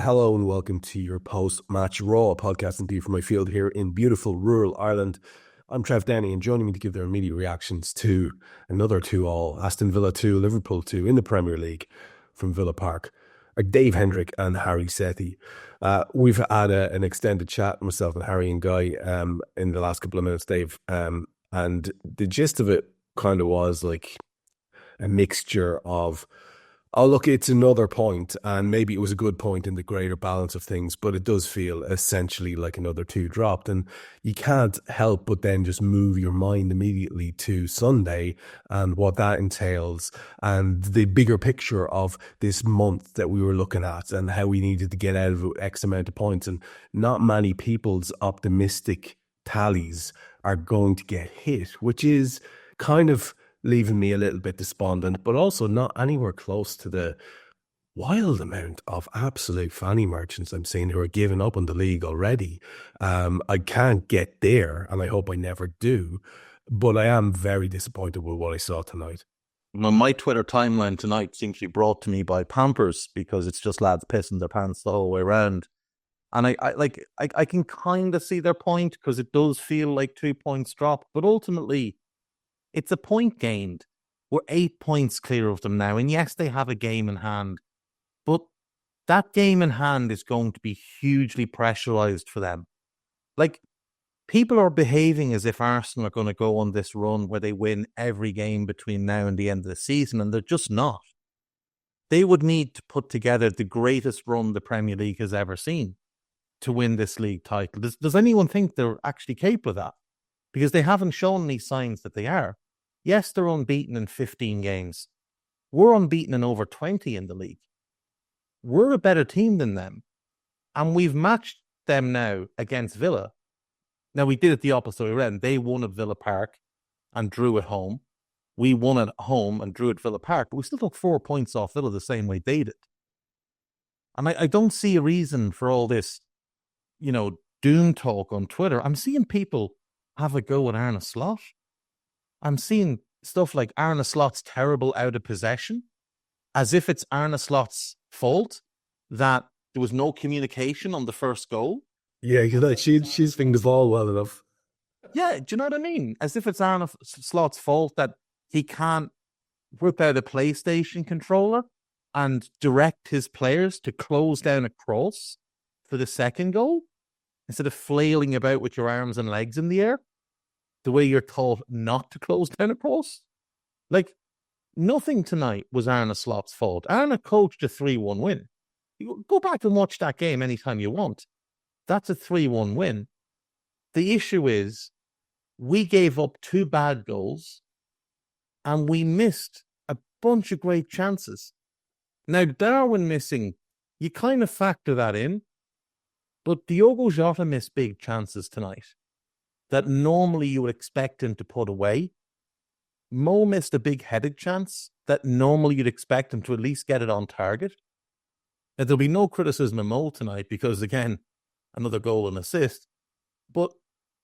Hello and welcome to your post-match Raw podcast indeed from my field here in beautiful rural Ireland. I'm Trev Downey, and joining me to give their immediate reactions to another 2-2, Aston Villa 2, Liverpool 2 in the Premier League from Villa Park are Dave Hendrick and Hari Sethi. We've had an extended chat, myself and Harry and Guy, in the last couple of minutes, Dave. And the gist of it kind of was like a mixture of, oh, look, it's another point, and maybe it was a good point in the greater balance of things, but it does feel essentially like another two dropped. And you can't help but then just move your mind immediately to Sunday and what that entails and the bigger picture of this month that we were looking at and how we needed to get out of X amount of points. And not many people's optimistic tallies are going to get hit, which is kind of leaving me a little bit despondent, but also not anywhere close to the wild amount of absolute fanny merchants I'm seeing who are giving up on the league already. I can't get there, and I hope I never do, but I am very disappointed with what I saw tonight. Well, my Twitter timeline tonight seems to be brought to me by Pampers because it's just lads pissing their pants the whole way around. And I can kind of see their point because it does feel like 2 points drop, but ultimately it's a point gained. We're 8 points clear of them now. And yes, they have a game in hand, but that game in hand is going to be hugely pressurized for them. Like, people are behaving as if Arsenal are going to go on this run where they win every game between now and the end of the season, and they're just not. They would need to put together the greatest run the Premier League has ever seen to win this league title. Does anyone think they're actually capable of that? Because they haven't shown any signs that they are. Yes, they're unbeaten in 15 games. We're unbeaten in over 20 in the league. We're a better team than them. And we've matched them now against Villa. Now, we did it the opposite way around. They won at Villa Park and drew at home. We won at home and drew at Villa Park. But we still took 4 points off Villa the same way they did. And I don't see a reason for all this, doom talk on Twitter. I'm seeing people have a go at Arne Slot. I'm seeing stuff like Arne Slot's terrible out of possession, as if it's Arne Slot's fault that there was no communication on the first goal. Yeah, she's thinking the ball well enough. Yeah, do you know what I mean? As if it's Arne Slot's fault that he can't whip out a PlayStation controller and direct his players to close down a cross for the second goal instead of flailing about with your arms and legs in the air the way you're taught not to close down a cross. Like, nothing tonight was Arne Slot's fault. Arne coached a 3-1 win. You go back and watch that game anytime you want. That's a 3-1 win. The issue is we gave up 2 bad goals and we missed a bunch of great chances. Now, Darwin missing, you kind of factor that in, but Diogo Jota missed big chances tonight that normally you would expect him to put away. Mo missed a big headed chance that normally you'd expect him to at least get it on target. Now, there'll be no criticism of Mo tonight because, again, another goal and assist. But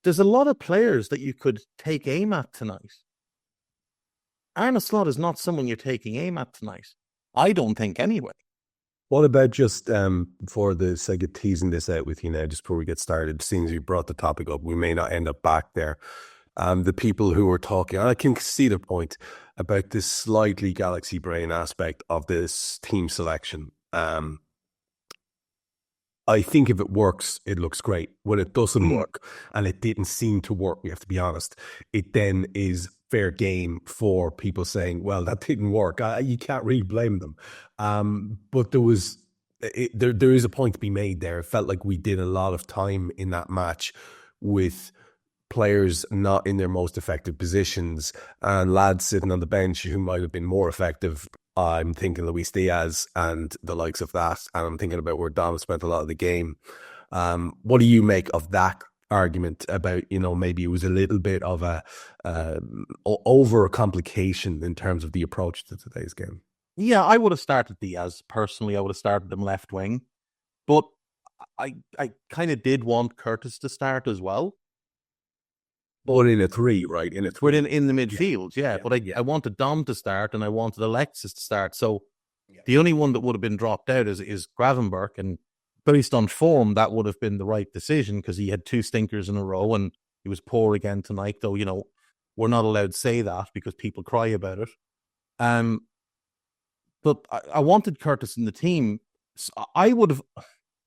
there's a lot of players that you could take aim at tonight. Arne Slot is not someone you're taking aim at tonight. I don't think anyway. What about just for the sake of teasing this out with you now, just before we get started, seeing as you brought the topic up, we may not end up back there. The people who were talking, I can see the point about this slightly galaxy brain aspect of this team selection. I think if it works, it looks great. When it doesn't work, and it didn't seem to work, we have to be honest, it then is fair game for people saying, well, that didn't work. You can't really blame them. But there is a point to be made there. It felt like we did a lot of time in that match with players not in their most effective positions and lads sitting on the bench who might have been more effective. I'm thinking Luis Diaz and the likes of that. And I'm thinking about where Dom spent a lot of the game. What do you make of that argument about, maybe it was a little bit of a over complication in terms of the approach to today's game? Yeah, I would have started Diaz. Personally, I would have started him left wing. But I kind of did want Curtis to start as well. But in a 3, right? In a 3. In the midfield, yeah. But I wanted Dom to start and I wanted Alexis to start. So the only one that would have been dropped out is Gravenberch. And based on form, that would have been the right decision because he had 2 stinkers in a row and he was poor again tonight, though, we're not allowed to say that because people cry about it. But I wanted Curtis in the team. So I would have,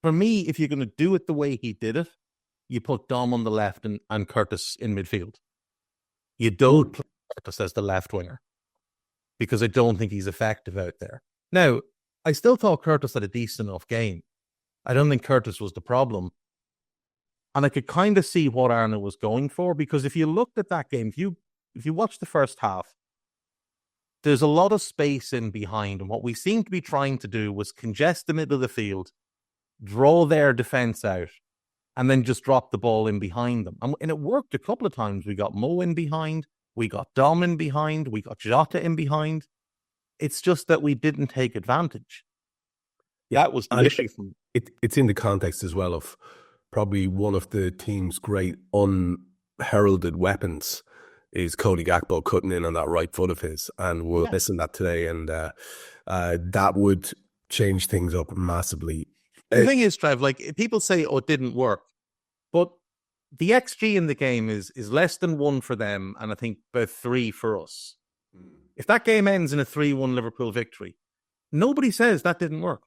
for me, if you're going to do it the way he did it, you put Dom on the left and Curtis in midfield. You don't put Curtis as the left winger because I don't think he's effective out there. Now, I still thought Curtis had a decent enough game. I don't think Curtis was the problem. And I could kind of see what Arne was going for, because if you looked at that game, if you watch the first half, there's a lot of space in behind. And what we seemed to be trying to do was congest the middle of the field, draw their defense out, and then just drop the ball in behind them. And it worked a couple of times. We got Mo in behind, we got Dom in behind, we got Jota in behind. It's just that we didn't take advantage. Yeah, that was the issue. It's in the context as well of probably one of the team's great unheralded weapons is Cody Gakpo cutting in on that right foot of his, and we'll listen that today, and that would change things up massively. The thing is, Trev, like people say, it didn't work, but the XG in the game is less than 1 for them, and I think about 3 for us. If that game ends in a 3-1 Liverpool victory, nobody says that didn't work.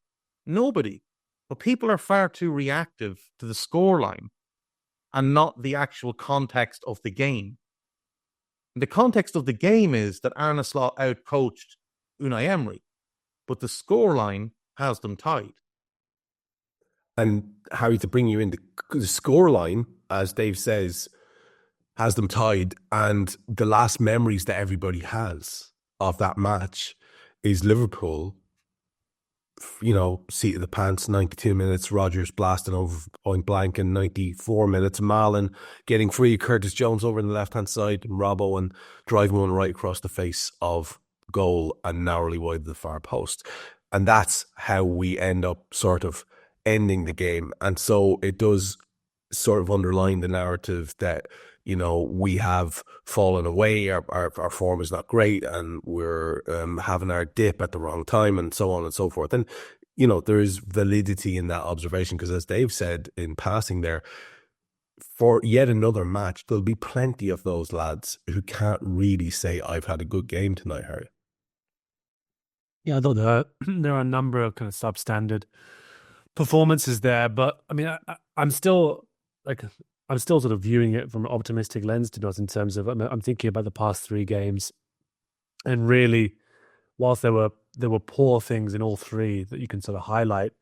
Nobody. But people are far too reactive to the scoreline and not the actual context of the game. And the context of the game is that Arne Slot out-coached Unai Emery, but the scoreline has them tied. And Harry, to bring you in, the scoreline, as Dave says, has them tied. And the last memories that everybody has of that match is Liverpool, seat of the pants, 92 minutes, Rodgers blasting over point blank in 94 minutes, Malin getting free, Curtis Jones over in the left-hand side, and Robbo and driving one right across the face of goal and narrowly wide of the far post. And that's how we end up sort of ending the game. And so it does sort of underline the narrative that, we have fallen away, our form is not great, and we're having our dip at the wrong time, and so on and so forth. And, there is validity in that observation, because as Dave said in passing there, for yet another match, there'll be plenty of those lads who can't really say, I've had a good game tonight, Harry. Yeah, I thought there are a number of kind of substandard performances there, but I mean, I'm still sort of viewing it from an optimistic lens, to be honest, in terms of I'm thinking about the past 3 games, and really, whilst there were poor things in all 3 that you can sort of highlight,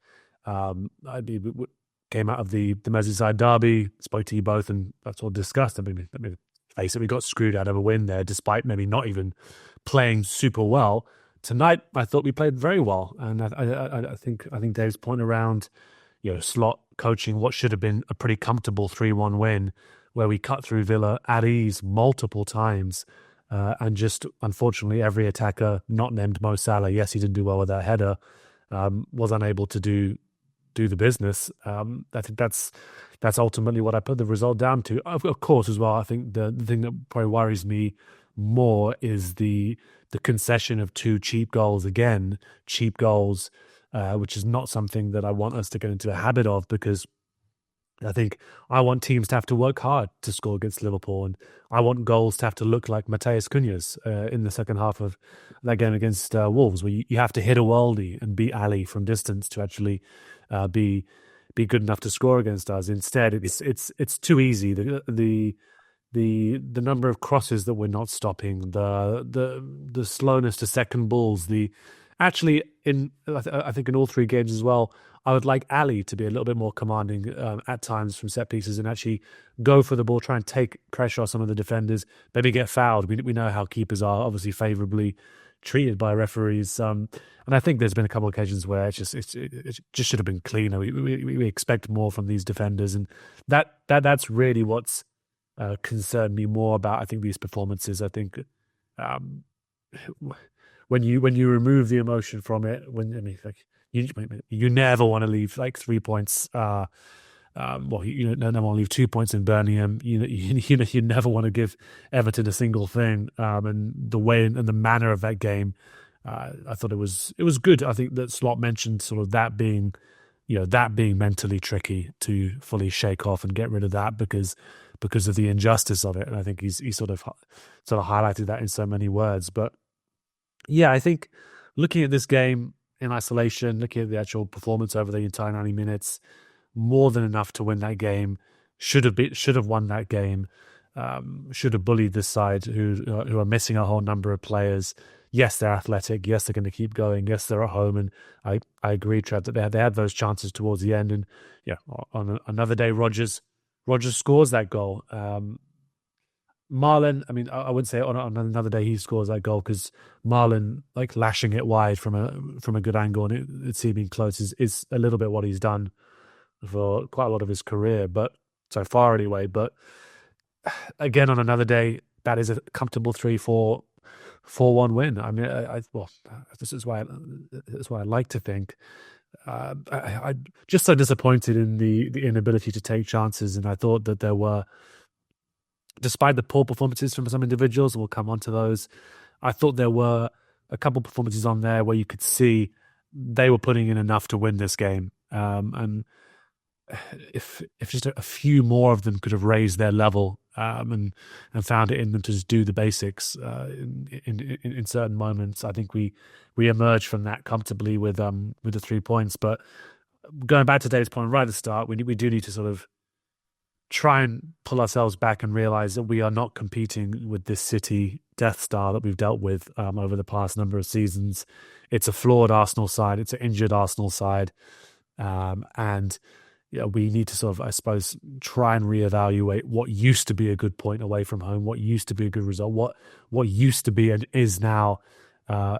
came out of the Merseyside derby, spoke to you both, and that's all discussed. I mean, let me face it, we got screwed out of a win there, despite maybe not even playing super well. Tonight, I thought we played very well, and I think Dave's point around, Slot coaching what should have been a pretty comfortable 3-1 win, where we cut through Villa at ease multiple times, and just unfortunately every attacker not named Mo Salah, yes, he didn't do well with that header, was unable to do the business. I think that's ultimately what I put the result down to. Of course, as well, I think the thing that probably worries me more is the concession of 2 cheap goals again, which is not something that I want us to get into a habit of, because I think I want teams to have to work hard to score against Liverpool, and I want goals to have to look like Mateus Cunha's in the second half of that game against Wolves, where you have to hit a worldie and beat Ali from distance to actually be good enough to score against us. Instead, it's too easy. The number of crosses that we're not stopping, the slowness to second balls, I think in all 3 games as well, I would like Ali to be a little bit more commanding at times from set pieces and actually go for the ball, try and take pressure off some of the defenders, maybe get fouled. We know how keepers are obviously favourably treated by referees, and I think there's been a couple of occasions where it just should have been cleaner. We expect more from these defenders, and that's really what's concerned me more about, I think, these performances. I think when you remove the emotion from it, you never want to leave 3 points. No one want to leave 2 points in Birmingham. You never want to give Everton a single thing. And the way and the manner of that game, I thought it was good. I think that Slot mentioned sort of that being that being mentally tricky to fully shake off and get rid of that because of the injustice of it. And I think he sort of highlighted that in so many words. But yeah, I think looking at this game in isolation, looking at the actual performance over the entire 90 minutes, more than enough to win that game. Should have won that game. Should have bullied this side who are missing a whole number of players. Yes, they're athletic. Yes, they're going to keep going. Yes, they're at home. And I agree, Trev, that they had those chances towards the end. And yeah, on another day, Rodgers scores that goal. Marlon, I mean, I wouldn't say on another day he scores that goal, because Marlon, like, lashing it wide from a good angle and it seeming close is a little bit what he's done for quite a lot of his career, but so far anyway. But again, on another day, that is a comfortable 3-4-1 win. I mean, this is why I like to think. I'm just so disappointed in the inability to take chances, and I thought that there were, despite the poor performances from some individuals, and we'll come on to those, I thought there were a couple performances on there where you could see they were putting in enough to win this game. And if just a few more of them could have raised their level and found it in them to just do the basics in certain moments, I think we emerged from that comfortably with the 3 points. But going back to Dave's point right at the start, we do need to sort of try and pull ourselves back and realize that we are not competing with this City Death Star that we've dealt with over the past number of seasons. It's a flawed Arsenal side. It's an injured Arsenal side. And we need to sort of, I suppose, try and reevaluate what used to be a good point away from home, what used to be a good result, what used to be and is now a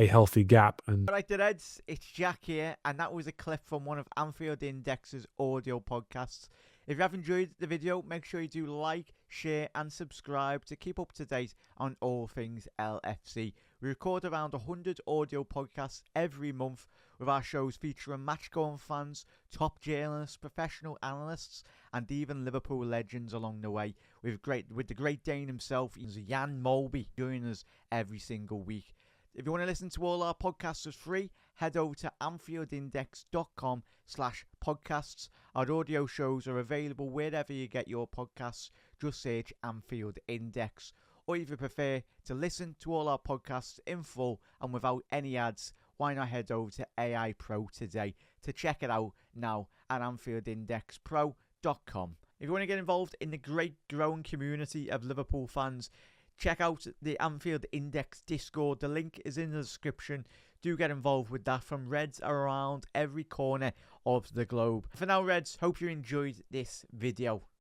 healthy gap. And all right, the Reds, it's Jack here, and that was a clip from one of Anfield Index's audio podcasts. If you have enjoyed the video, make sure you do like, share and subscribe to keep up to date on all things LFC. We record around 100 audio podcasts every month, with our shows featuring match-going fans, top journalists, professional analysts, and even Liverpool legends along the way. With the Great Dane himself, Jan Molby, joining us every single week. If you want to listen to all our podcasts for free, head over to anfieldindex.com/podcasts. Our audio shows are available wherever you get your podcasts. Just search Anfield Index. Or if you prefer to listen to all our podcasts in full and without any ads, why not head over to AI Pro today to check it out now at AnfieldIndexPro.com. If you want to get involved in the great growing community of Liverpool fans, check out the Anfield Index Discord. The link is in the description. Do get involved with that, from Reds around every corner of the globe. For now, Reds, hope you enjoyed this video.